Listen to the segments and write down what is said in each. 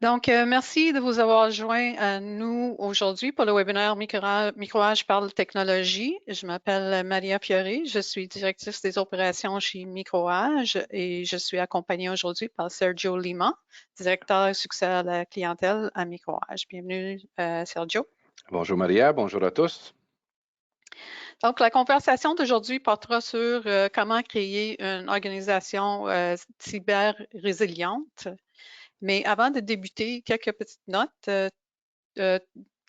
Donc, merci de vous avoir joint à nous aujourd'hui pour le webinaire Microage parle technologie. Je m'appelle Maria Fiori, je suis directrice des opérations chez Microage et je suis accompagnée aujourd'hui par Sergio Lima, directeur succès à la clientèle à Microage. Bienvenue, Sergio. Bonjour Maria, bonjour à tous. Donc, la conversation d'aujourd'hui portera sur comment créer une organisation cyber résiliente. Mais avant de débuter, quelques petites notes.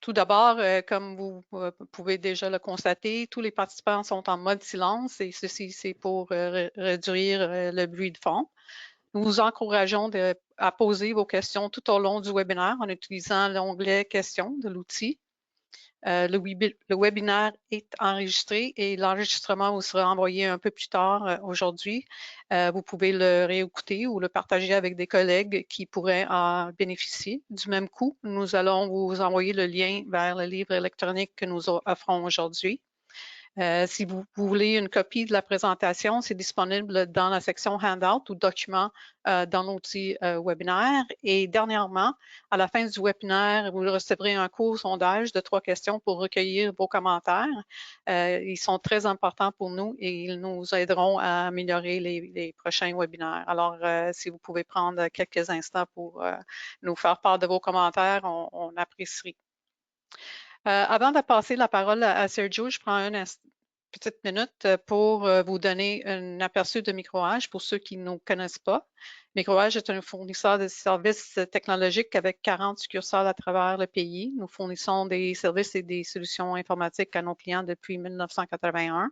Tout d'abord, comme vous pouvez déjà le constater, tous les participants sont en mode silence et ceci, c'est pour réduire le bruit de fond. Nous vous encourageons à poser vos questions tout au long du webinaire en utilisant l'onglet Questions de l'outil. Le webinaire est enregistré et l'enregistrement vous sera envoyé un peu plus tard aujourd'hui. Vous pouvez le réécouter ou le partager avec des collègues qui pourraient en bénéficier. Du même coup, nous allons vous envoyer le lien vers le livre électronique que nous offrons aujourd'hui. Si vous voulez une copie de la présentation, c'est disponible dans la section Handout ou Documents dans l'outil webinaire. Et dernièrement, à la fin du webinaire, vous recevrez un court sondage de 3 questions pour recueillir vos commentaires. Ils sont très importants pour nous et ils nous aideront à améliorer les prochains webinaires. Alors, si vous pouvez prendre quelques instants pour nous faire part de vos commentaires, on apprécierait. Avant de passer la parole à Sergio, je prends une petite minute pour vous donner un aperçu de Microage pour ceux qui ne nous connaissent pas. Microage est un fournisseur de services technologiques avec 40 succursales à travers le pays. Nous fournissons des services et des solutions informatiques à nos clients depuis 1981.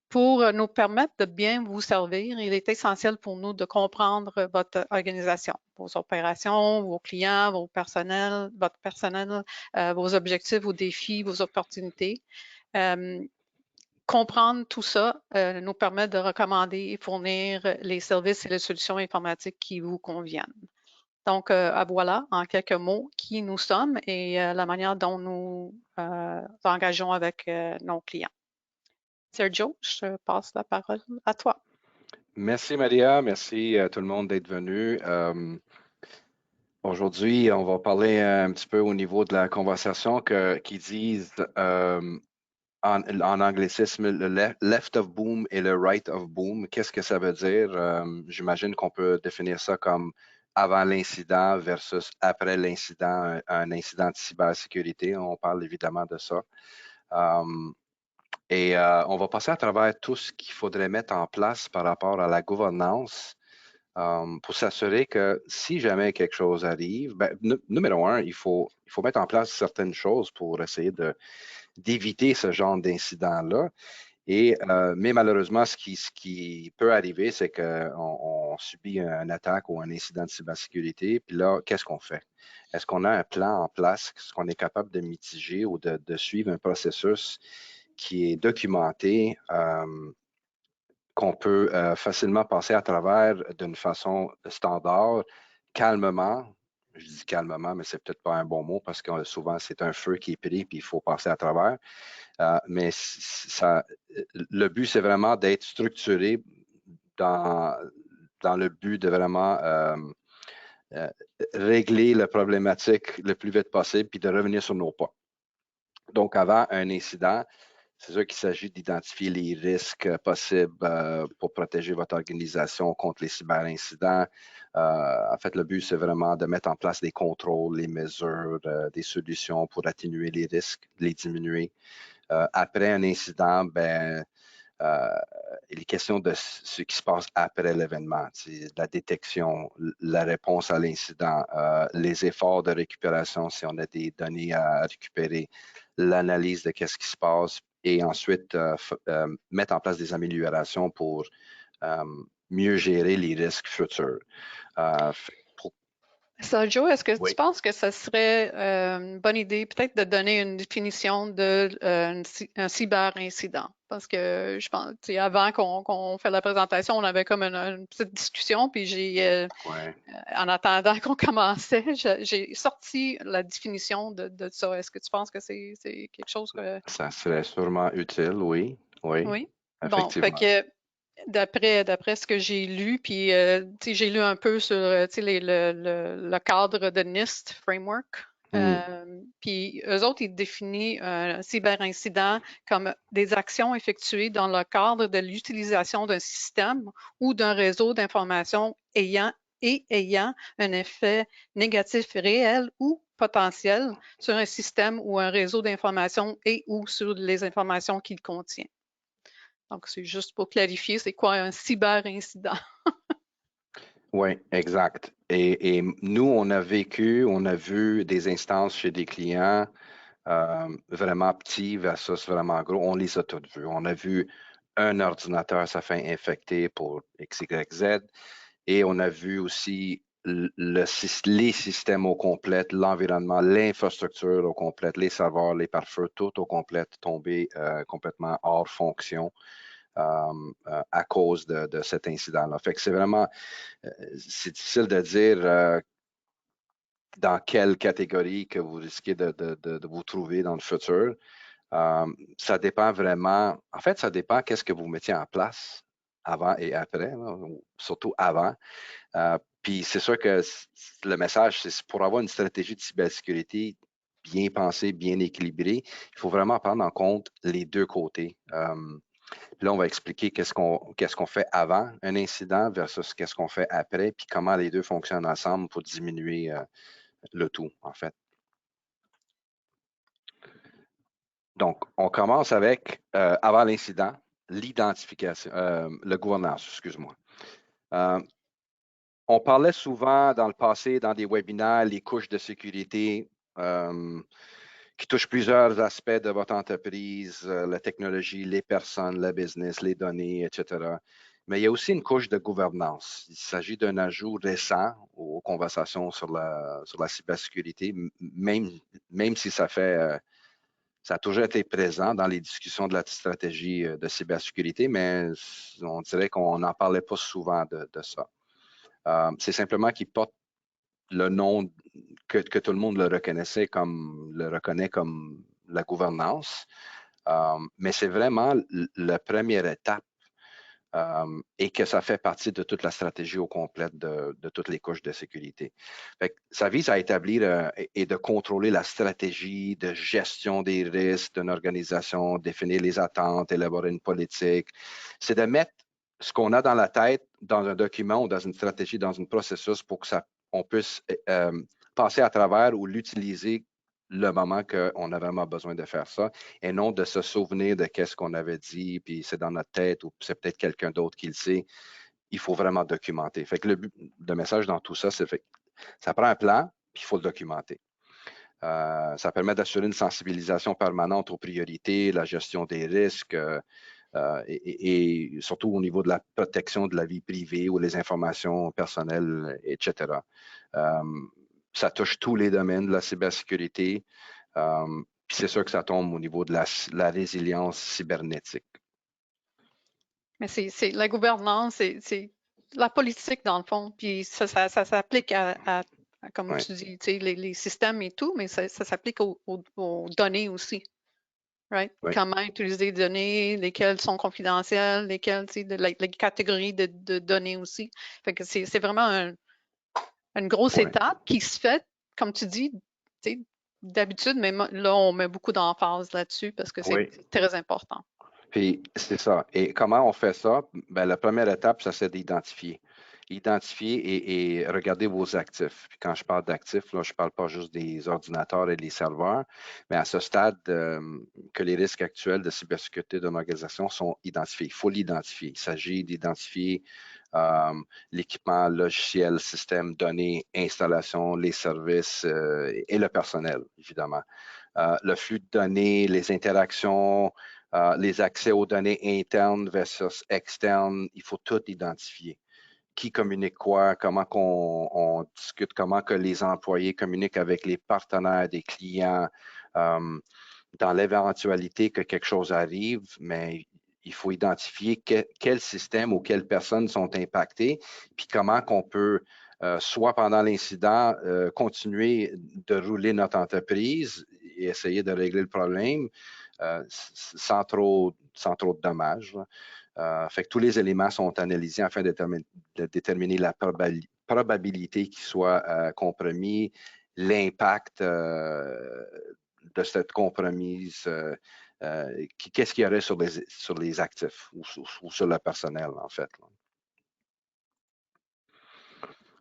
Pour nous permettre de bien vous servir, il est essentiel pour nous de comprendre votre organisation, vos opérations, vos clients, votre personnel, vos objectifs, vos défis, vos opportunités. Comprendre tout ça nous permet de recommander et fournir les services et les solutions informatiques qui vous conviennent. Donc, voilà, en quelques mots, qui nous sommes et la manière dont nous engageons avec nos clients. Sergio, je passe la parole à toi. Merci Maria, merci à tout le monde d'être venu. Aujourd'hui, on va parler un petit peu au niveau de la conversation qui disent en anglicisme le left of boom et le right of boom. Qu'est-ce que ça veut dire? J'imagine qu'on peut définir ça comme avant l'incident versus après l'incident, un incident de cybersécurité. On parle évidemment de ça. Et on va passer à travers tout ce qu'il faudrait mettre en place par rapport à la gouvernance pour s'assurer que si jamais quelque chose arrive, numéro un, il faut mettre en place certaines choses pour essayer d'éviter ce genre d'incident-là. Mais malheureusement, ce qui peut arriver, c'est qu'on subit une attaque ou un incident de cybersécurité. Puis là, qu'est-ce qu'on fait? Est-ce qu'on a un plan en place? Est-ce qu'on est capable de mitiger ou de suivre un processus qui est documenté, qu'on peut facilement passer à travers d'une façon standard, calmement. Je dis calmement, mais c'est peut-être pas un bon mot parce que souvent c'est un feu qui est pris puis il faut passer à travers. Mais le but, c'est vraiment d'être structuré dans le but de vraiment régler la problématique le plus vite possible puis de revenir sur nos pas. Donc, avant un incident, c'est sûr qu'il s'agit d'identifier les risques possibles pour protéger votre organisation contre les cyberincidents. En fait, le but, c'est vraiment de mettre en place des contrôles, les mesures, des solutions pour atténuer les risques, les diminuer. Après un incident, il est question de ce qui se passe après l'événement, la détection, la réponse à l'incident, les efforts de récupération si on a des données à récupérer, l'analyse de qu'est-ce qui se passe et ensuite mettre en place des améliorations pour mieux gérer les risques futurs. Sergio, est-ce que Oui. tu penses que ce serait une bonne idée peut-être de donner une définition de un cyber-incident? Parce que je pense, avant qu'on fait la présentation, on avait comme une petite discussion, puis en attendant qu'on commençait, j'ai sorti la définition de ça. Est-ce que tu penses que c'est quelque chose que... Ça serait sûrement utile, oui. Oui, Oui? Bon, fait effectivement. que d'après ce que j'ai lu, puis j'ai lu un peu sur le cadre de NIST Framework. Puis eux autres, ils définissent un cyberincident comme des actions effectuées dans le cadre de l'utilisation d'un système ou d'un réseau d'information ayant un effet négatif réel ou potentiel sur un système ou un réseau d'information et ou sur les informations qu'il contient. Donc, c'est juste pour clarifier, c'est quoi un cyberincident? Oui, exact. Et nous, on a vu des instances chez des clients vraiment petits versus vraiment gros. On les a toutes vues. On a vu un ordinateur se faire infecter pour X, Y, Z. Et on a vu aussi les systèmes au complet, l'environnement, l'infrastructure au complet, les serveurs, les pare-feux, tout au complet tomber complètement hors fonction à cause de cet incident-là. Fait que c'est vraiment, c'est difficile de dire dans quelle catégorie que vous risquez de vous trouver dans le futur. Ça dépend vraiment, en fait, ça dépend qu'est-ce que vous mettiez en place avant et après, là, surtout avant. Puis c'est sûr que le message, c'est pour avoir une stratégie de cybersécurité bien pensée, bien équilibrée, il faut vraiment prendre en compte les deux côtés. Puis là, on va expliquer qu'est-ce qu'on fait avant un incident versus qu'est-ce qu'on fait après, puis comment les deux fonctionnent ensemble pour diminuer le tout, en fait. Donc, on commence avec, avant l'incident, l'identification, le gouvernance, excuse-moi. On parlait souvent dans le passé, dans des webinaires, les couches de sécurité qui touchent plusieurs aspects de votre entreprise, la technologie, les personnes, le business, les données, etc. Mais il y a aussi une couche de gouvernance. Il s'agit d'un ajout récent aux conversations sur la cybersécurité, même si ça a toujours été présent dans les discussions de la stratégie de cybersécurité, mais on dirait qu'on n'en parlait pas souvent de ça. C'est simplement qu'il porte le nom que tout le monde le reconnaît comme la gouvernance. Mais c'est vraiment la première étape et que ça fait partie de toute la stratégie au complet de toutes les couches de sécurité. Ça vise à établir et de contrôler la stratégie de gestion des risques d'une organisation, définir les attentes, élaborer une politique. C'est de mettre ce qu'on a dans la tête dans un document ou dans une stratégie, dans un processus pour que on puisse passer à travers ou l'utiliser le moment qu'on a vraiment besoin de faire ça et non de se souvenir de qu'est-ce qu'on avait dit, puis c'est dans notre tête ou c'est peut-être quelqu'un d'autre qui le sait. Il faut vraiment documenter. Fait que le message dans tout ça, c'est que ça prend un plan, puis il faut le documenter. Ça permet d'assurer une sensibilisation permanente aux priorités, la gestion des risques et surtout au niveau de la protection de la vie privée ou les informations personnelles, etc. Ça touche tous les domaines de la cybersécurité. Puis c'est sûr que ça tombe au niveau de la résilience cybernétique. Mais c'est la gouvernance, c'est la politique dans le fond. Puis ça s'applique comme Ouais. tu dis, les systèmes et tout, mais ça s'applique aux données aussi. Right? Oui. Comment utiliser les données, lesquelles sont confidentielles, lesquelles, les catégories de données aussi. Fait que c'est vraiment une grosse Ouais. étape qui se fait, comme tu dis, d'habitude, mais là, on met beaucoup d'emphase là-dessus parce que c'est Oui. très important. Puis c'est ça. Et comment on fait ça? Ben, la première étape, ça c'est d'identifier. Identifier et regarder vos actifs. Puis quand je parle d'actifs, là, je ne parle pas juste des ordinateurs et des serveurs, mais à ce stade que les risques actuels de cybersécurité d'une organisation sont identifiés. Il faut l'identifier. Il s'agit d'identifier l'équipement logiciel, système, données, installation, les services et le personnel, évidemment. Le flux de données, les interactions, les accès aux données internes versus externes, il faut tout identifier. Qui communique quoi, comment on discute, comment que les employés communiquent avec les partenaires des clients. Dans l'éventualité que quelque chose arrive, mais il faut identifier quel système ou quelles personnes sont impactées, puis comment qu'on peut, soit pendant l'incident, continuer de rouler notre entreprise et essayer de régler le problème sans trop de dommages. Fait que tous les éléments sont analysés afin de déterminer la probabilité qu'il soit compromis, l'impact de cette compromise, qu'est-ce qu'il y aurait sur les actifs ou sur le personnel, en fait.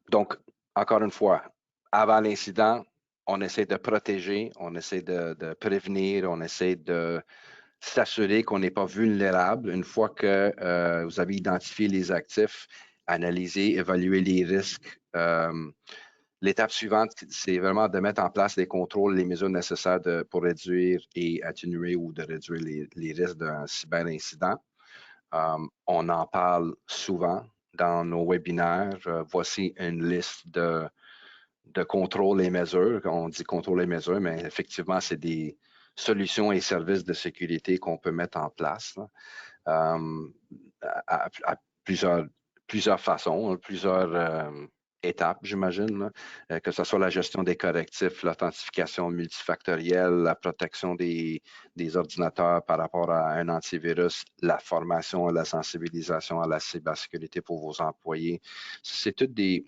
Donc, encore une fois, avant l'incident, on essaie de protéger, on essaie de prévenir, on essaie de s'assurer qu'on n'est pas vulnérable. Une fois que vous avez identifié les actifs, analyser, évaluer les risques. L'étape suivante, c'est vraiment de mettre en place les contrôles, les mesures nécessaires pour réduire et atténuer ou de réduire les risques d'un cyberincident. On en parle souvent dans nos webinaires. Voici une liste de contrôles et mesures. On dit contrôles et mesures, mais effectivement, c'est des solutions et services de sécurité qu'on peut mettre en place à plusieurs façons, plusieurs étapes, j'imagine, que ce soit la gestion des correctifs, l'authentification multifactorielle, la protection des ordinateurs par rapport à un antivirus, la formation et la sensibilisation à la cybersécurité pour vos employés. C'est toutes des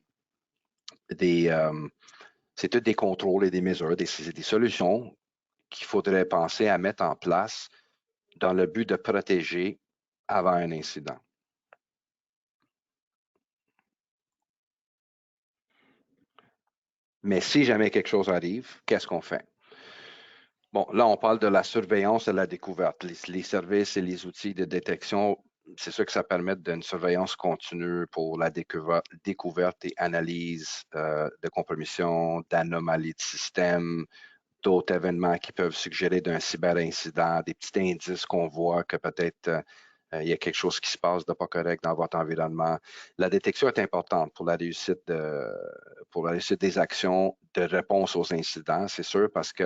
contrôles et des mesures, des solutions qu'il faudrait penser à mettre en place dans le but de protéger avant un incident. Mais si jamais quelque chose arrive, qu'est-ce qu'on fait? Bon, là, on parle de la surveillance et la découverte. Les services et les outils de détection, c'est sûr que ça permet d'une surveillance continue pour la découverte et analyse de compromission, d'anomalies de système, d'autres événements qui peuvent suggérer d'un cyberincident, des petits indices qu'on voit que peut-être il y a quelque chose qui se passe de pas correct dans votre environnement. La détection est importante pour la réussite des actions de réponse aux incidents, c'est sûr, parce que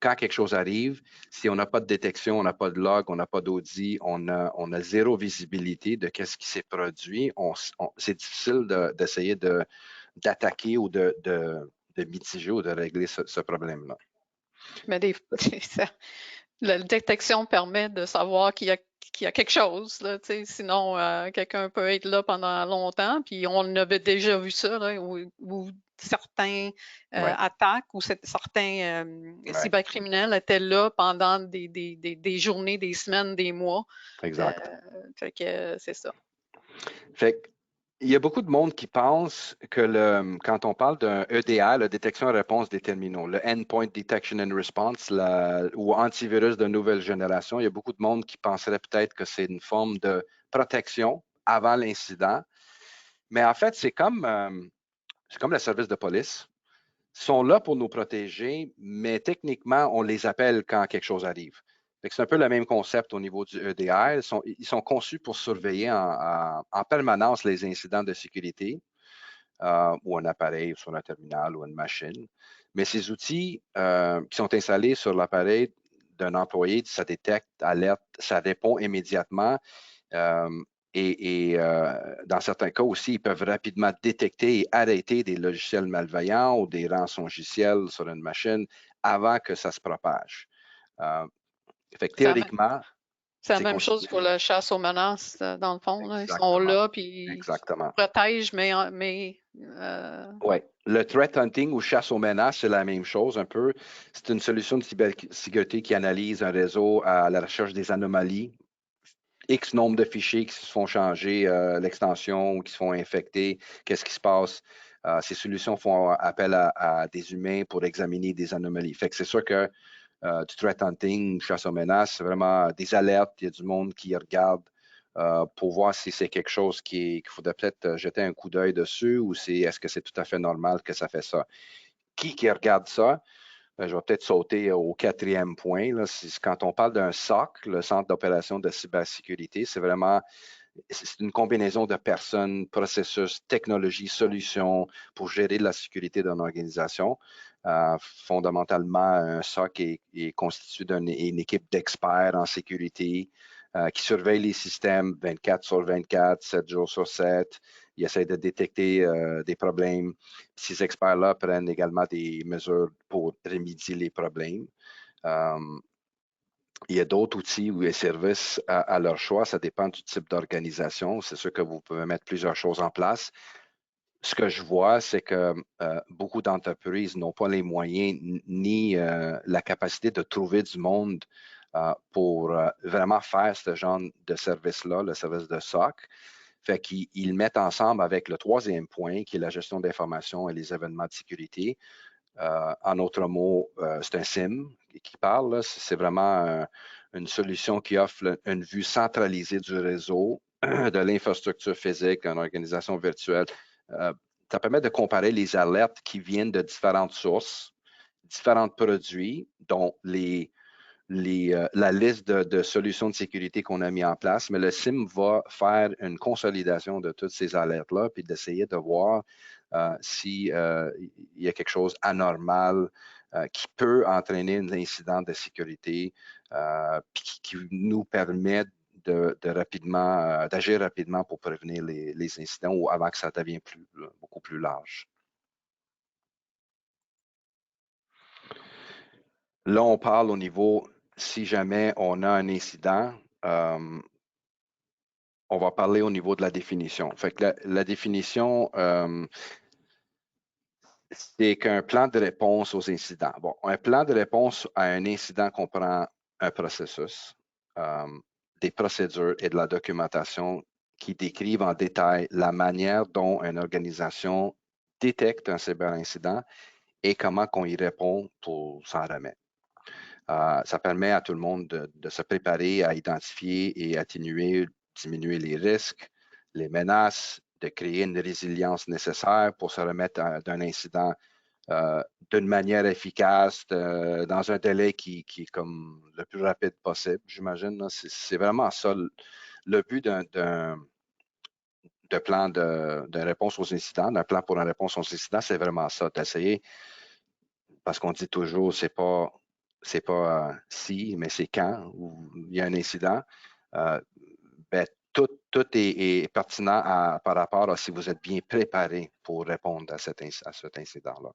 quand quelque chose arrive, si on n'a pas de détection, on n'a pas de log, on n'a pas d'audit, on a zéro visibilité de qu'est-ce qui s'est produit, c'est difficile d'essayer d'attaquer ou de mitiger ou de régler ce problème-là. Mais la détection permet de savoir qu'il y a quelque chose, là, sinon quelqu'un peut être là pendant longtemps, puis on avait déjà vu ça, là, où certains attaques ou certains cybercriminels étaient là pendant des journées, des semaines, des mois. Exact. Fait que c'est ça. Fait il y a beaucoup de monde qui pense que quand on parle d'un EDR, la détection et réponse des terminaux, le Endpoint Detection and Response ou antivirus de nouvelle génération, il y a beaucoup de monde qui penserait peut-être que c'est une forme de protection avant l'incident. Mais en fait, c'est comme le service de police. Ils sont là pour nous protéger, mais techniquement, on les appelle quand quelque chose arrive. C'est un peu le même concept au niveau du EDR. Ils sont conçus pour surveiller en permanence les incidents de sécurité ou un appareil sur un terminal ou une machine. Mais ces outils qui sont installés sur l'appareil d'un employé, ça détecte, alerte, ça répond immédiatement. Et dans certains cas aussi, ils peuvent rapidement détecter et arrêter des logiciels malveillants ou des rançongiciels sur une machine avant que ça se propage. Fait que théoriquement, c'est la même chose pour la chasse aux menaces, dans le fond. Là. Ils sont là, puis ils protègent, mais oui, le threat hunting ou chasse aux menaces, c'est la même chose un peu. C'est une solution de cybersécurité qui analyse un réseau à la recherche des anomalies. X nombre de fichiers qui se font changer l'extension ou qui se font infecter, qu'est-ce qui se passe? Ces solutions font appel à des humains pour examiner des anomalies. Fait que c'est sûr que du threat hunting, chasse aux menaces, c'est vraiment des alertes, il y a du monde qui regarde pour voir si c'est quelque chose qu'il faudrait peut-être jeter un coup d'œil dessus ou est-ce que c'est tout à fait normal que ça fait ça. Qui regarde ça? Je vais peut-être sauter au quatrième point. Là. Quand on parle d'un SOC, le Centre d'opération de cybersécurité, c'est une combinaison de personnes, processus, technologies, solutions pour gérer la sécurité d'une organisation. Fondamentalement, un SOC est constitué d'une équipe d'experts en sécurité qui surveillent les systèmes 24 sur 24, 7 jours sur 7. Ils essaient de détecter des problèmes. Ces experts-là prennent également des mesures pour remédier les problèmes. Il y a d'autres outils ou des services à leur choix. Ça dépend du type d'organisation. C'est sûr que vous pouvez mettre plusieurs choses en place. Ce que je vois, c'est que beaucoup d'entreprises n'ont pas les moyens ni la capacité de trouver du monde pour vraiment faire ce genre de service-là, le service de SOC. Fait qu'ils mettent ensemble avec le troisième point, qui est la gestion d'informations et les événements de sécurité. En autres mots, c'est un SIM qui parle. C'est vraiment une solution qui offre une vue centralisée du réseau, de l'infrastructure physique, une organisation virtuelle. Ça permet de comparer les alertes qui viennent de différentes sources, différents produits, dont la liste de solutions de sécurité qu'on a mis en place, mais le SIM va faire une consolidation de toutes ces alertes-là, puis d'essayer de voir s'il y a quelque chose d'anormal qui peut entraîner un incident de sécurité, puis qui nous permet d'agir rapidement pour prévenir les incidents ou avant que ça devienne beaucoup plus large. Là, on parle au niveau, si jamais on a un incident, on va parler au niveau de la définition. Fait que la définition, c'est qu'un plan de réponse aux incidents. Bon, un plan de réponse à un incident comprend un processus, des procédures et de la documentation qui décrivent en détail la manière dont une organisation détecte un cyberincident et comment on y répond pour s'en remettre. Ça permet à tout le monde de se préparer à identifier et atténuer, diminuer les risques, les menaces, de créer une résilience nécessaire pour se remettre d'un incident d'une manière efficace, dans un délai qui est comme le plus rapide possible, j'imagine. C'est vraiment ça le but d'un plan de réponse aux incidents, d'un plan pour une réponse aux incidents, c'est vraiment ça, d'essayer, parce qu'on dit toujours, c'est pas si, mais c'est quand où il y a un incident. Euh, ben, tout est pertinent par rapport à si vous êtes bien préparé pour répondre à cet incident-là.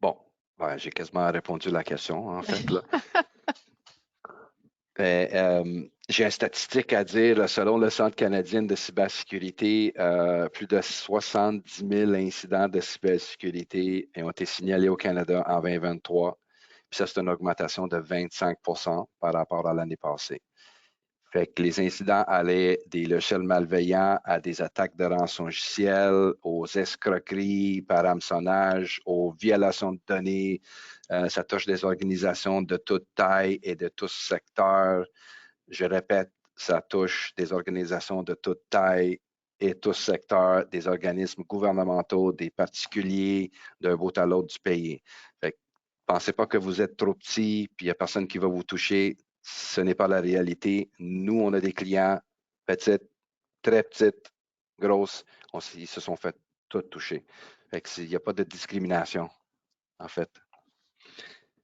Bon, ben, j'ai quasiment répondu à la question, en fait. Là. J'ai une statistique à dire. Selon le Centre canadien de cybersécurité, plus de 70 000 incidents de cybersécurité ont été signalés au Canada en 2023. Puis ça, c'est une augmentation de 25 par rapport à l'année passée. Fait que les incidents allaient des logiciels malveillants à des attaques de rançongiciel, aux escroqueries par hameçonnage, aux violations de données. Ça touche des organisations de toute taille et de tous secteurs. Je répète, ça touche des organisations de toute taille et tous secteurs, des organismes gouvernementaux, des particuliers, d'un bout à l'autre du pays. Fait que, pensez pas que vous êtes trop petit, puis il n'y a personne qui va vous toucher. Ce n'est pas la réalité. Nous, on a des clients petites, très petites, grosses. Ils se sont fait tous toucher. Fait que il n'y a pas de discrimination, en fait.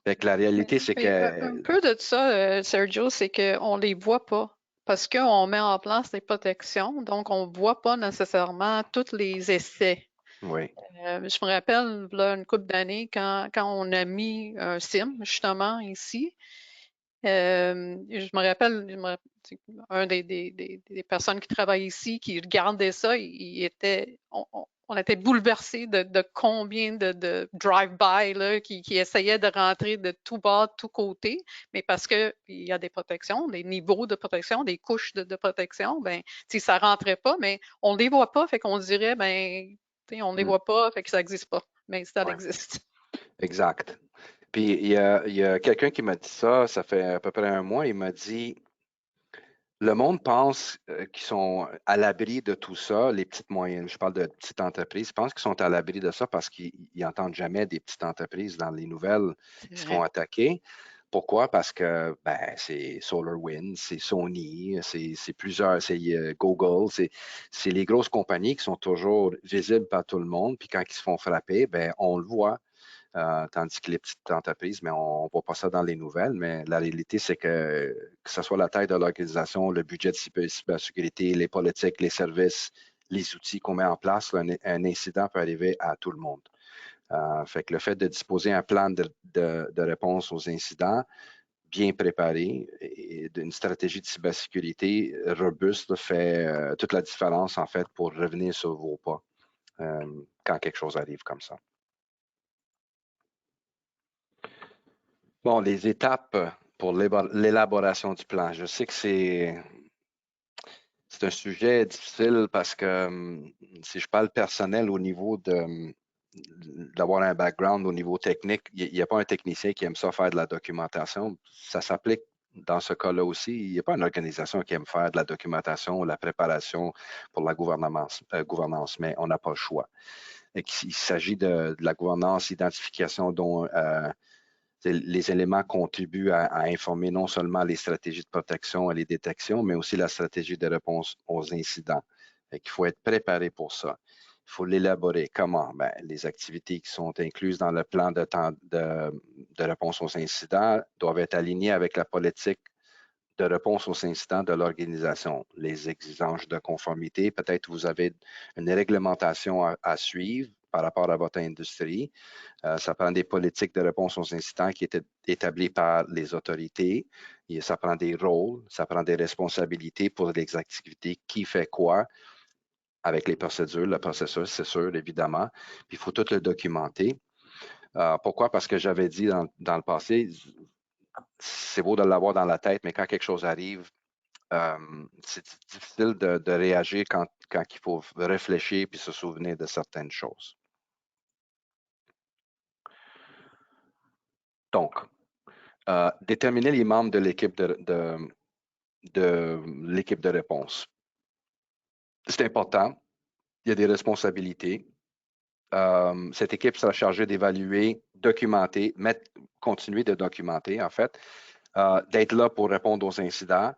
Fait que la réalité, c'est Un que peu de ça, Sergio, c'est qu'on ne les voit pas parce qu'on met en place des protections, donc on ne voit pas nécessairement tous les essais. oui, Je me rappelle, là, une couple d'années, quand on a mis un SIM, justement, ici, je me rappelle, un des personnes qui travaillent ici, qui regardait ça, on était bouleversés de combien de drive-by là, qui essayaient de rentrer de tout bas, de tout côté, mais parce qu'il y a des protections, des niveaux de protection, des couches de protection, ben, si ça rentrait pas, mais on les voit pas, fait qu'on dirait, ben, on les voit pas, fait que ça n'existe pas, mais ça oui, existe. exact. Puis il y a quelqu'un qui m'a dit ça, ça fait à peu près un mois, il m'a dit, le monde pense qu'ils sont à l'abri de tout ça, les petites moyennes, je parle de petites entreprises, ils pensent qu'ils sont à l'abri de ça parce qu'ils n'entendent jamais des petites entreprises dans les nouvelles C'est qui se font vrai. attaquer. Pourquoi? Parce que ben, c'est SolarWinds, c'est Sony, c'est plusieurs, c'est Google, c'est les grosses compagnies qui sont toujours visibles par tout le monde, puis quand ils se font frapper, ben, on le voit. Tandis que les petites entreprises, mais on ne voit pas ça dans les nouvelles, mais la réalité, c'est que ce soit la taille de l'organisation, le budget de cybersécurité, les politiques, les services, les outils qu'on met en place, un incident peut arriver à tout le monde. Fait que le fait de disposer un plan de réponse aux incidents bien préparé et d'une stratégie de cybersécurité robuste fait toute la différence, en fait, pour revenir sur vos pas quand quelque chose arrive comme ça. Bon, les étapes pour l'élaboration du plan. Je sais que c'est un sujet difficile parce que si je parle personnel au niveau d'avoir un background au niveau technique, il n'y a pas un technicien qui aime ça faire de la documentation. Ça s'applique dans ce cas-là aussi. Il n'y a pas une organisation qui aime faire de la documentation ou la préparation pour la gouvernance, mais on n'a pas le choix. Il s'agit de la gouvernance, identification dont les éléments contribuent à informer non seulement les stratégies de protection et les détections, mais aussi la stratégie de réponse aux incidents. Il faut être préparé pour ça. Il faut l'élaborer. Comment? Ben, les activités qui sont incluses dans le plan de réponse aux incidents doivent être alignées avec la politique de réponse aux incidents de l'organisation. Les exigences de conformité, peut-être vous avez une réglementation à suivre par rapport à votre industrie. Ça prend des politiques de réponse aux incidents qui étaient établies par les autorités. Et ça prend des rôles, ça prend des responsabilités pour les activités, qui fait quoi avec les procédures, le processus, c'est sûr, évidemment. Puis il faut tout le documenter. Pourquoi? Parce que j'avais dit dans le passé, c'est beau de l'avoir dans la tête, mais quand quelque chose arrive, c'est difficile de réagir quand il faut réfléchir puis se souvenir de certaines choses. Donc, déterminer les membres de l'équipe de réponse. C'est important. Il y a des responsabilités. Cette équipe sera chargée d'évaluer, documenter, continuer de documenter, en fait, d'être là pour répondre aux incidents,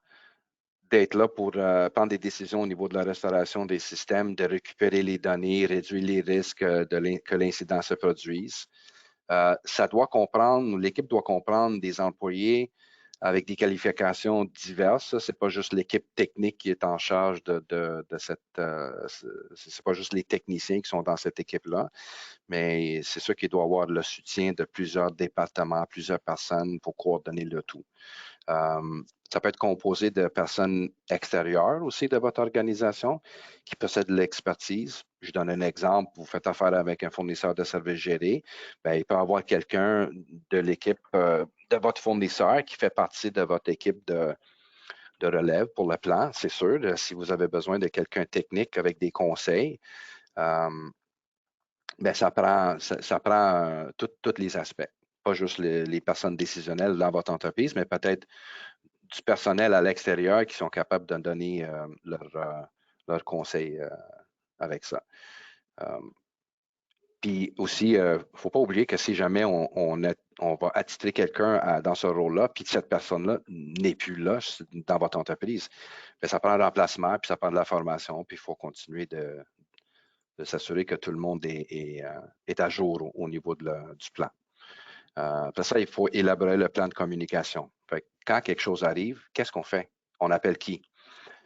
d'être là pour prendre des décisions au niveau de la restauration des systèmes, de récupérer les données, réduire les risques que l'incident se produise. Ça doit comprendre, l'équipe doit comprendre des employés avec des qualifications diverses. Ce n'est pas juste l'équipe technique qui est en charge de cette. C'est pas juste les techniciens qui sont dans cette équipe-là, mais c'est sûr qu'il doit avoir le soutien de plusieurs départements, plusieurs personnes pour coordonner le tout. Ça peut être composé de personnes extérieures aussi de votre organisation qui possèdent de l'expertise. Je donne un exemple, vous faites affaire avec un fournisseur de services gérés, bien, il peut y avoir quelqu'un de l'équipe de votre fournisseur qui fait partie de votre équipe de relève pour le plan, c'est sûr. Si vous avez besoin de quelqu'un technique avec des conseils, bien, ça prend tous les aspects, pas juste les personnes décisionnelles dans votre entreprise, mais peut-être du personnel à l'extérieur qui sont capables de donner leurs conseils avec ça. Puis aussi, il ne faut pas oublier que si jamais on va attitrer quelqu'un dans ce rôle-là, puis cette personne-là n'est plus là dans votre entreprise, bien, ça prend un remplacement, puis ça prend de la formation, puis il faut continuer de s'assurer que tout le monde est à jour au niveau du plan. Après ça, il faut élaborer le plan de communication. Fait que quand quelque chose arrive, qu'est-ce qu'on fait? On appelle qui?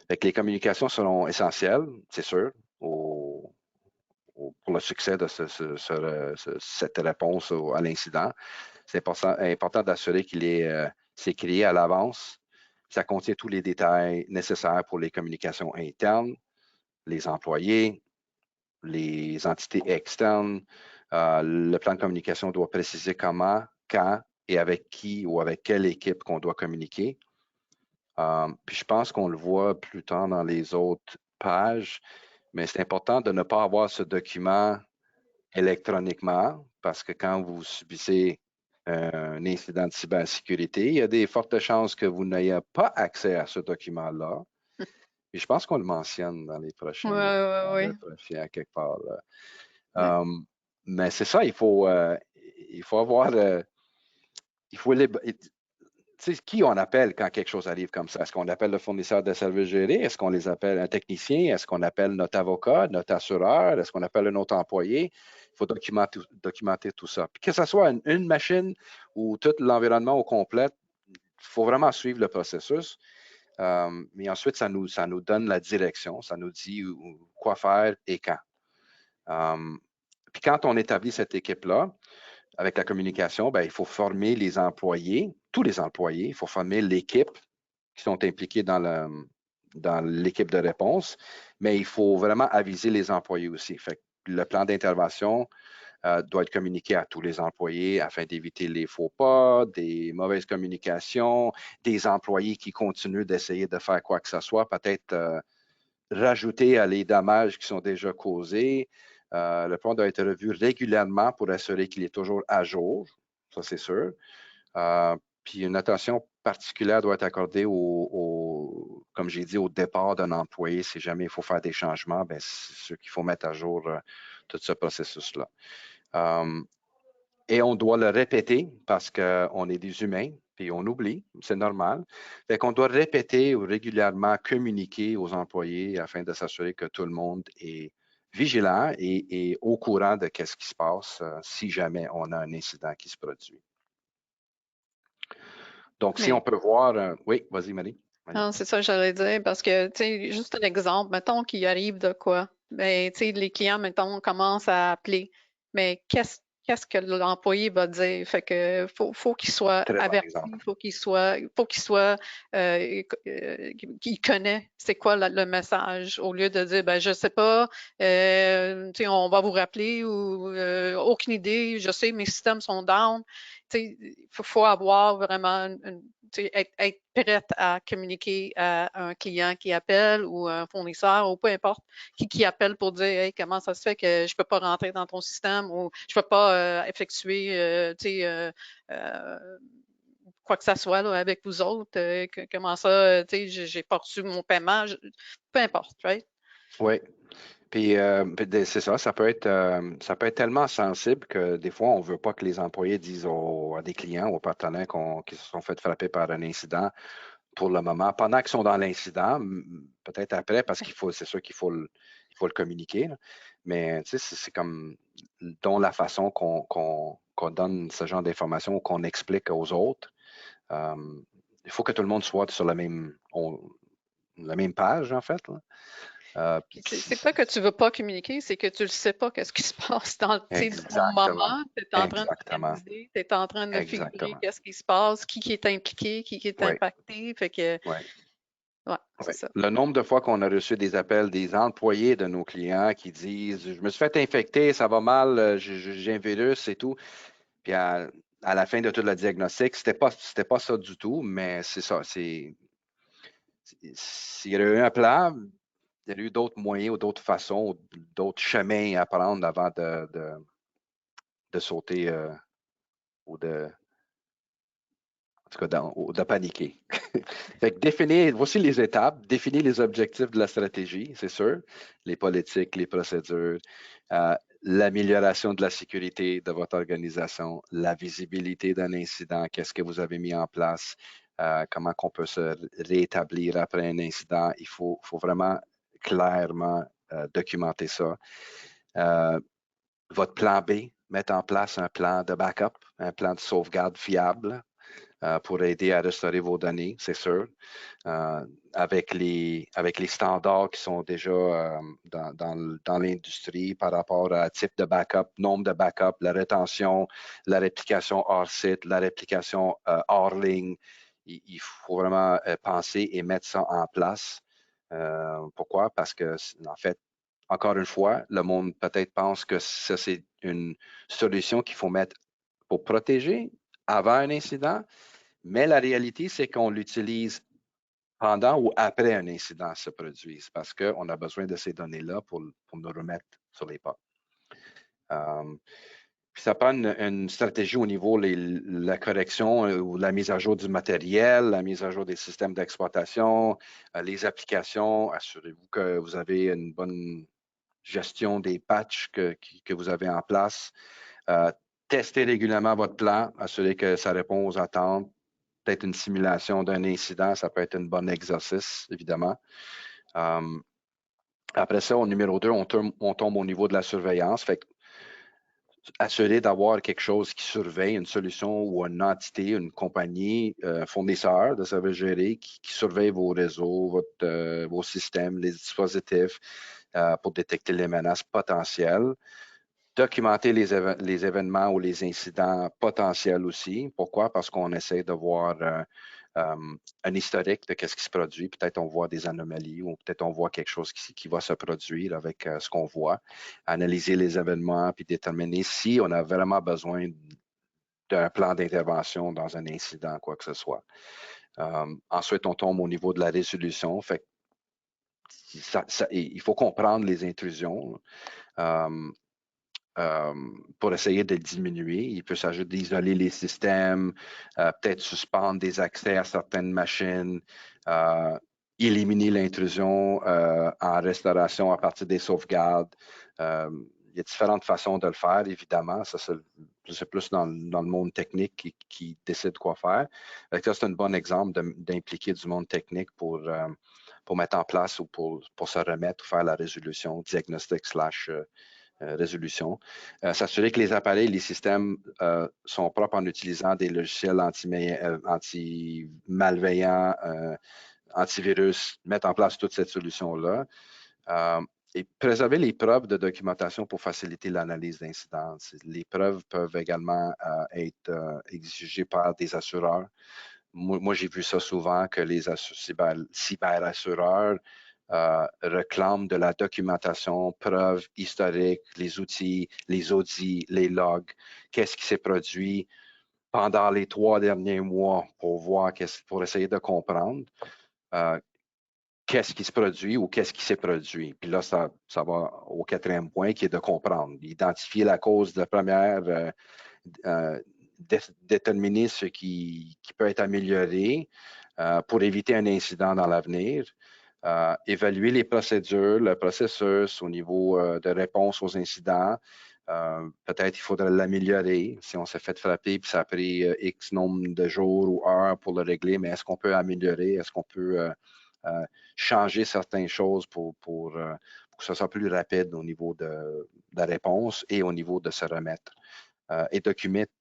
Fait que les communications seront essentielles, c'est sûr, pour le succès de cette réponse à l'incident. C'est important d'assurer c'est créé à l'avance. Ça contient tous les détails nécessaires pour les communications internes, les employés, les entités externes. Le plan de communication doit préciser comment, quand et avec qui ou avec quelle équipe qu'on doit communiquer. Puis je pense qu'on le voit plus tard dans les autres pages, mais c'est important de ne pas avoir ce document électroniquement parce que quand vous subissez un incident de cybersécurité, il y a des fortes chances que vous n'ayez pas accès à ce document-là. Et je pense qu'on le mentionne dans les prochains, Oui. quelque part. Mais c'est ça, il faut avoir, qui on appelle quand quelque chose arrive comme ça? Est-ce qu'on appelle le fournisseur de services gérés? Est-ce qu'on les appelle un technicien? Est-ce qu'on appelle notre avocat, notre assureur? Est-ce qu'on appelle un autre employé? Il faut documenter tout ça. Puis que ce soit une machine ou tout l'environnement au complet, il faut vraiment suivre le processus. Mais ensuite, ça nous donne la direction, ça nous dit quoi faire et quand. Puis quand on établit cette équipe-là, avec la communication, ben, il faut former les employés, tous les employés, il faut former l'équipe qui sont impliqués dans l'équipe de réponse, mais il faut vraiment aviser les employés aussi. Fait que le plan d'intervention doit être communiqué à tous les employés afin d'éviter les faux pas, des mauvaises communications, des employés qui continuent d'essayer de faire quoi que ce soit, peut-être rajouter à les dommages qui sont déjà causés. Le plan doit être revu régulièrement pour assurer qu'il est toujours à jour, ça c'est sûr. Puis une attention particulière doit être accordée comme j'ai dit, au départ d'un employé. Si jamais il faut faire des changements, ben, c'est sûr qu'il faut mettre à jour tout ce processus-là. Et on doit le répéter parce qu'on est des humains, puis on oublie, c'est normal. Fait qu'on doit répéter ou régulièrement communiquer aux employés afin de s'assurer que tout le monde est vigilant et au courant de ce qui se passe si jamais on a un incident qui se produit. Donc, si on peut voir... oui, vas-y, Marie. Non, c'est ça que j'allais dire, parce que, tu sais, juste un exemple, mettons qu'il arrive de quoi? Ben, tu sais, les clients, mettons, commencent à appeler, mais qu'est-ce que l'employé va dire? Fait que faut qu'il soit Très bon averti, exemple. qu'il connaît c'est quoi le message, au lieu de dire, ben, je sais pas, tu sais, on va vous rappeler ou aucune idée, je sais, mes systèmes sont down. Tu sais, faut avoir vraiment être prête à communiquer à un client qui appelle ou un fournisseur ou peu importe qui appelle pour dire hey, comment ça se fait que je ne peux pas rentrer dans ton système ou je ne peux pas effectuer quoi que ce soit là, avec vous autres. Comment ça, j'ai pas reçu mon paiement, peu importe, right? Oui. Puis c'est ça, ça peut être tellement sensible que des fois, on ne veut pas que les employés disent à des clients, aux partenaires qui se sont fait frapper par un incident pour le moment, pendant qu'ils sont dans l'incident, peut-être après, parce c'est sûr il faut le communiquer. Là. Mais tu sais, c'est comme dont la façon qu'on donne ce genre d'informations ou qu'on explique aux autres. Il faut que tout le monde soit sur la même page, en fait. Là. C'est pas que tu veux pas communiquer, c'est que tu le sais pas qu'est-ce qui se passe au Exactement. moment, tu es en train de Exactement. réaliser, tu es en train de figurer Exactement. qu'est-ce qui se passe, qui est impliqué, qui est Oui, impacté, fait que, oui. ouais, Oui. c'est ça. Le nombre de fois qu'on a reçu des appels des employés de nos clients qui disent je me suis fait infecter, ça va mal, j'ai un virus et tout. Puis à la fin de tout le diagnostic, c'était pas ça du tout, mais c'est ça. S'il y a eu un plan, il y a eu d'autres moyens ou d'autres façons, ou d'autres chemins à prendre avant de sauter ou de, en tout cas, de paniquer. Fait que voici les étapes, définir les objectifs de la stratégie, c'est sûr, les politiques, les procédures, l'amélioration de la sécurité de votre organisation, la visibilité d'un incident, qu'est-ce que vous avez mis en place, comment on peut se réétablir après un incident. Il faut vraiment clairement documenter ça. Votre plan B, mettre en place un plan de backup, un plan de sauvegarde fiable pour aider à restaurer vos données, c'est sûr, avec les standards qui sont déjà dans l'industrie par rapport à type de backup, nombre de backup, la rétention, la réplication hors site, la réplication hors ligne. Il faut vraiment penser et mettre ça en place. Pourquoi? Parce que, en fait, encore une fois, le monde peut-être pense que ça, c'est une solution qu'il faut mettre pour protéger avant un incident, mais la réalité, c'est qu'on l'utilise pendant ou après un incident se produise parce qu'on a besoin de ces données-là pour nous remettre sur les pas. Puis ça prend une stratégie au niveau de la correction ou la mise à jour du matériel, la mise à jour des systèmes d'exploitation, les applications. Assurez-vous que vous avez une bonne gestion des patchs que vous avez en place. Testez régulièrement votre plan, assurez que ça répond aux attentes. Peut-être une simulation d'un incident, ça peut être un bon exercice, évidemment. Après ça, au numéro 2, on tombe au niveau de la surveillance. Fait que, assurer d'avoir quelque chose qui surveille, une solution ou une entité, une compagnie, fournisseur de services gérés qui surveille vos réseaux, vos systèmes, les dispositifs pour détecter les menaces potentielles. Documenter les événements ou les incidents potentiels aussi. Pourquoi? Parce qu'on essaie de voir un historique de ce qui se produit. Peut-être on voit des anomalies ou peut-être on voit quelque chose qui va se produire avec ce qu'on voit. Analyser les événements puis déterminer si on a vraiment besoin d'un plan d'intervention dans un incident, quoi que ce soit. Ensuite, on tombe au niveau de la résolution. Fait il faut comprendre les intrusions. Pour essayer de diminuer. Il peut s'agir d'isoler les systèmes, peut-être suspendre des accès à certaines machines, éliminer l'intrusion en restauration à partir des sauvegardes. Il y a différentes façons de le faire, évidemment. Ça, c'est plus dans le monde technique qui décide quoi faire. Ça, c'est un bon exemple d'impliquer du monde technique pour mettre en place ou pour se remettre ou faire la résolution, diagnostic slash résolution. S'assurer que les appareils, les systèmes sont propres en utilisant des logiciels anti-malveillants, antivirus, mettre en place toute cette solution-là. Et préserver les preuves de documentation pour faciliter l'analyse d'incidents. Les preuves peuvent également être exigées par des assureurs. Moi, j'ai vu ça souvent que les cyberassureurs réclament de la documentation, preuves historiques, les outils, les audits, les logs, qu'est-ce qui s'est produit pendant les 3 derniers mois pour voir, pour essayer de comprendre qu'est-ce qui se produit ou qu'est-ce qui s'est produit. Puis là, ça va au 4e point qui est de comprendre, identifier la cause de première, déterminer ce qui peut être amélioré pour éviter un incident dans l'avenir. Évaluer les procédures, le processus au niveau de réponse aux incidents. Peut-être il faudrait l'améliorer. Si on s'est fait frapper puis ça a pris X nombre de jours ou heures pour le régler, mais est-ce qu'on peut améliorer? Est-ce qu'on peut changer certaines choses pour que ce soit plus rapide au niveau de la réponse et au niveau de se remettre? Et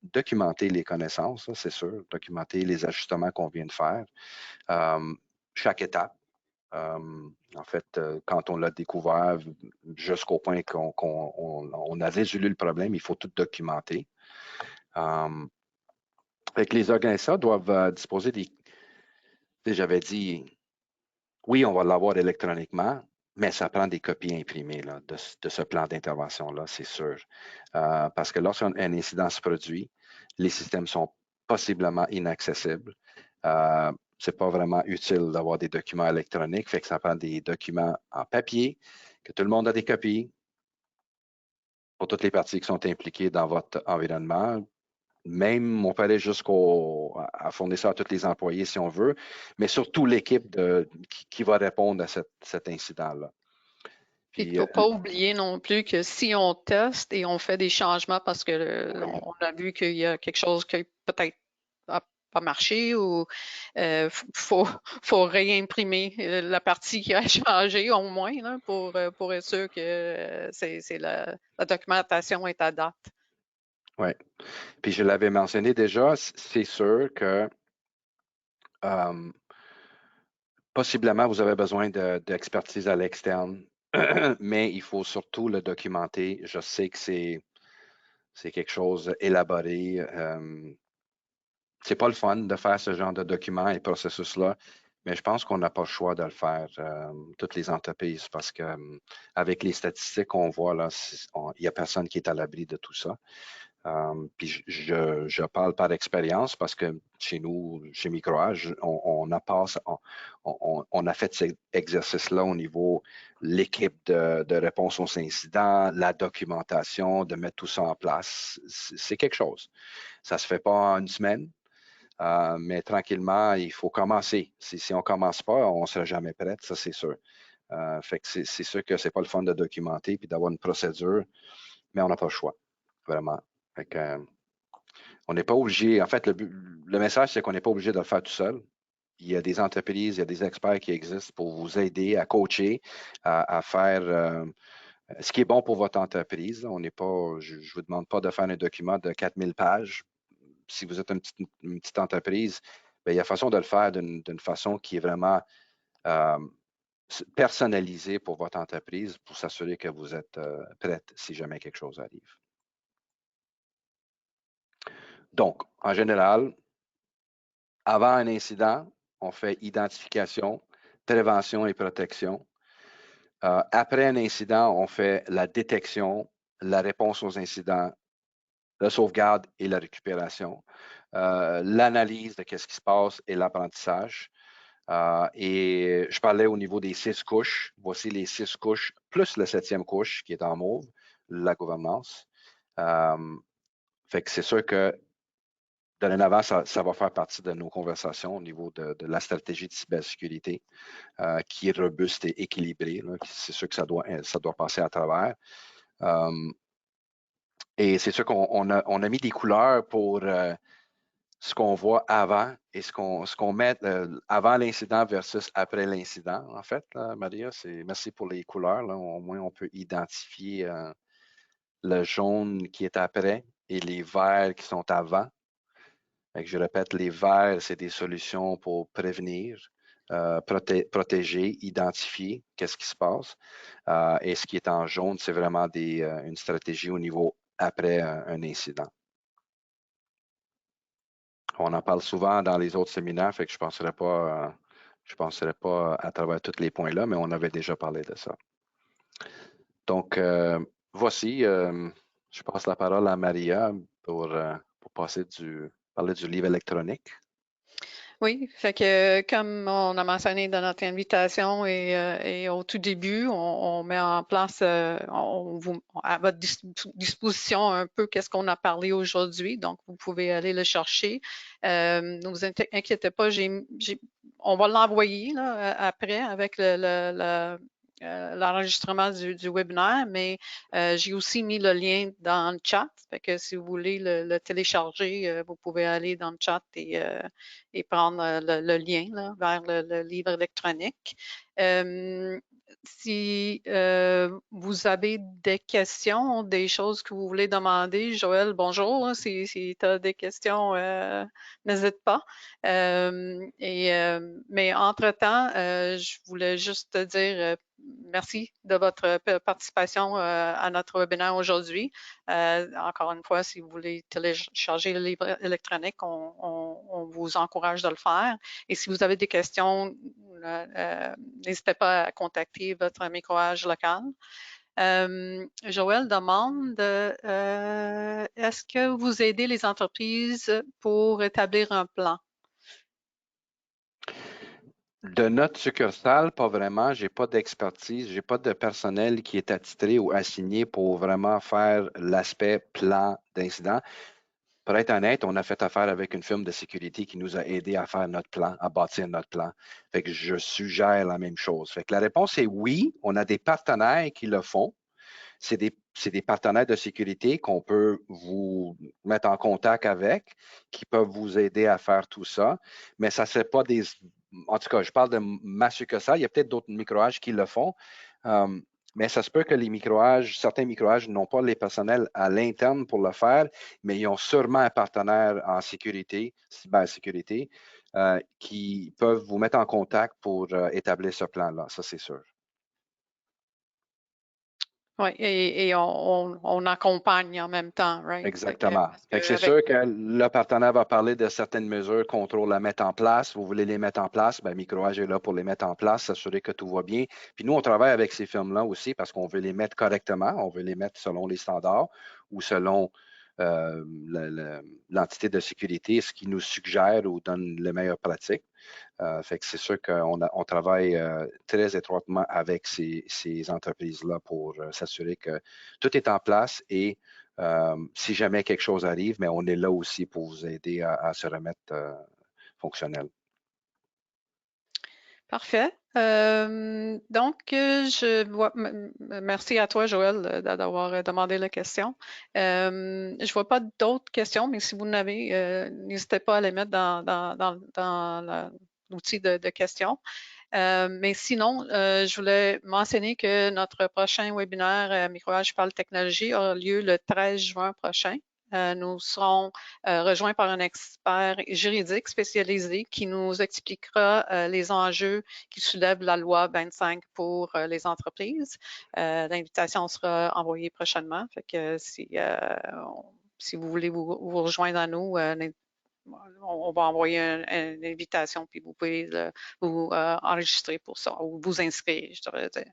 documenter les connaissances, c'est sûr, documenter les ajustements qu'on vient de faire. Chaque étape, en fait, quand on l'a découvert jusqu'au point qu'on a résolu le problème, il faut tout documenter. Les organisateurs doivent disposer des... J'avais dit, oui, on va l'avoir électroniquement, mais ça prend des copies imprimées là, de ce plan d'intervention-là, c'est sûr. Parce que lorsqu'un incident se produit, les systèmes sont possiblement inaccessibles. C'est pas vraiment utile d'avoir des documents électroniques, fait que ça prend des documents en papier, que tout le monde a des copies pour toutes les parties qui sont impliquées dans votre environnement. Même, on peut aller à fournir ça à tous les employés si on veut, mais surtout l'équipe qui va répondre à cet incident-là. Puis il ne faut pas oublier non plus que si on teste et on fait des changements parce que on a vu qu'il y a quelque chose qui peut-être n'a pas marché ou faut réimprimer la partie qui a changé au moins là, pour être sûr que la documentation est à date. Oui. Puis je l'avais mentionné déjà, c'est sûr que possiblement vous avez besoin d'expertise à l'externe, mais il faut surtout le documenter. Je sais que c'est quelque chose élaboré. C'est pas le fun de faire ce genre de documents et processus-là, mais je pense qu'on n'a pas le choix de le faire, toutes les entreprises, parce que avec les statistiques qu'on voit là, il n'y a personne qui est à l'abri de tout ça. Puis je parle par expérience parce que chez nous, chez Microage, on a fait cet exercice-là au niveau l'équipe de réponse aux incidents, la documentation, de mettre tout ça en place. C'est quelque chose. Ça ne se fait pas en une semaine, mais tranquillement, il faut commencer. Si on ne commence pas, on ne sera jamais prêt, ça c'est sûr. Fait que c'est sûr que c'est pas le fun de documenter puis d'avoir une procédure, mais on n'a pas le choix, vraiment. Fait que, on n'est pas obligé, en fait, le message, c'est qu'on n'est pas obligé de le faire tout seul. Il y a des entreprises, il y a des experts qui existent pour vous aider à coacher, à faire ce qui est bon pour votre entreprise. On n'est pas, je ne vous demande pas de faire un document de 4000 pages. Si vous êtes une petite entreprise, bien, il y a façon de le faire d'une façon qui est vraiment personnalisée pour votre entreprise pour s'assurer que vous êtes prête si jamais quelque chose arrive. Donc, en général, avant un incident, on fait identification, prévention et protection. Après un incident, on fait la détection, la réponse aux incidents, la sauvegarde et la récupération, l'analyse de ce qui se passe et l'apprentissage. Et je parlais au niveau des 6 couches. Voici les 6 couches, plus la 7e couche qui est en mauve, la gouvernance. Fait que c'est sûr que dorénavant, ça va faire partie de nos conversations au niveau de la stratégie de cybersécurité qui est robuste et équilibrée. C'est sûr que ça doit passer à travers. Et c'est sûr qu'on a mis des couleurs pour ce qu'on voit avant et ce qu'on met avant l'incident versus après l'incident, en fait, là, Maria. Merci pour les couleurs. Là. Au moins, on peut identifier le jaune qui est après et les verts qui sont avant. Fait que je répète, les verts, c'est des solutions pour prévenir, protéger, identifier qu'est-ce qui se passe. Et ce qui est en jaune, c'est vraiment une stratégie au niveau après un incident. On en parle souvent dans les autres séminaires, fait que je ne penserai pas à travers tous les points là, mais on avait déjà parlé de ça. Donc, voici, je passe la parole à Maria pour parler du livre électronique. Oui, fait que comme on a mentionné dans notre invitation et au tout début, on met en place à votre disposition un peu qu'est-ce qu'on a parlé aujourd'hui. Donc, vous pouvez aller le chercher. Ne vous inquiétez pas, on va l'envoyer après avec l'enregistrement du webinaire, mais j'ai aussi mis le lien dans le chat. Fait que si vous voulez le télécharger, vous pouvez aller dans le chat et prendre le lien là, vers le livre électronique. Si vous avez des questions, des choses que vous voulez demander, Joël, bonjour. Hein, si tu as des questions, n'hésite pas. Mais entre-temps, je voulais juste te dire merci de votre participation à notre webinaire aujourd'hui. Encore une fois, si vous voulez télécharger le livre électronique, on vous encourage de le faire. Et si vous avez des questions, n'hésitez pas à contacter votre microage local. Joël demande, est-ce que vous aidez les entreprises pour établir un plan? De notre succursale, pas vraiment. J'ai pas d'expertise, j'ai pas de personnel qui est attitré ou assigné pour vraiment faire l'aspect plan d'incident. Pour être honnête, on a fait affaire avec une firme de sécurité qui nous a aidé à faire notre plan, à bâtir notre plan. Fait que je suggère la même chose. Fait que la réponse est oui, on a des partenaires qui le font. C'est des partenaires de sécurité qu'on peut vous mettre en contact avec, qui peuvent vous aider à faire tout ça. Mais ça ne serait pas des. En tout cas, je parle de ma succursale. Il y a peut-être d'autres microages qui le font. Mais ça se peut que certains microages n'ont pas les personnels à l'interne pour le faire, mais ils ont sûrement un partenaire en sécurité, cybersécurité, qui peuvent vous mettre en contact pour établir ce plan-là. Ça, c'est sûr. Oui, et on accompagne en même temps, right? Exactement. Parce C'est sûr que le partenaire va parler de certaines mesures, contrôle à mettre en place. Vous voulez les mettre en place, bien, Microage est là pour les mettre en place, s'assurer que tout va bien. Puis nous, on travaille avec ces firmes-là aussi parce qu'on veut les mettre correctement, on veut les mettre selon les standards ou selon l'entité de sécurité, ce qui nous suggère ou donne les meilleures pratiques. Fait que c'est sûr qu'on travaille très étroitement avec ces entreprises-là pour s'assurer que tout est en place et si jamais quelque chose arrive, mais on est là aussi pour vous aider à se remettre fonctionnel. Parfait. Merci à toi, Joël, d'avoir demandé la question. Je ne vois pas d'autres questions, mais si vous en avez, n'hésitez pas à les mettre dans l'outil de questions. Mais sinon, je voulais mentionner que notre prochain webinaire Microage parle technologie aura lieu le 13 juin prochain. Nous serons rejoints par un expert juridique spécialisé qui nous expliquera les enjeux qui soulèvent la loi 25 pour les entreprises. L'invitation sera envoyée prochainement. Fait que si si vous voulez vous rejoindre à nous, on va envoyer une invitation, puis vous pouvez vous enregistrer pour ça, ou vous inscrire, je devrais dire.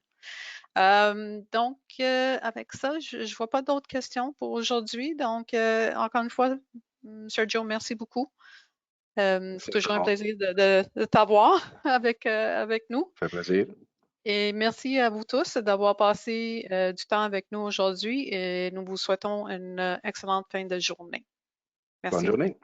Donc, avec ça, je ne vois pas d'autres questions pour aujourd'hui. Donc, encore une fois, Sergio, merci beaucoup. C'est C'est toujours un bon. plaisir de t'avoir avec nous. Ça fait plaisir. Et merci à vous tous d'avoir passé du temps avec nous aujourd'hui et nous vous souhaitons une excellente fin de journée. Bonne Merci. journée.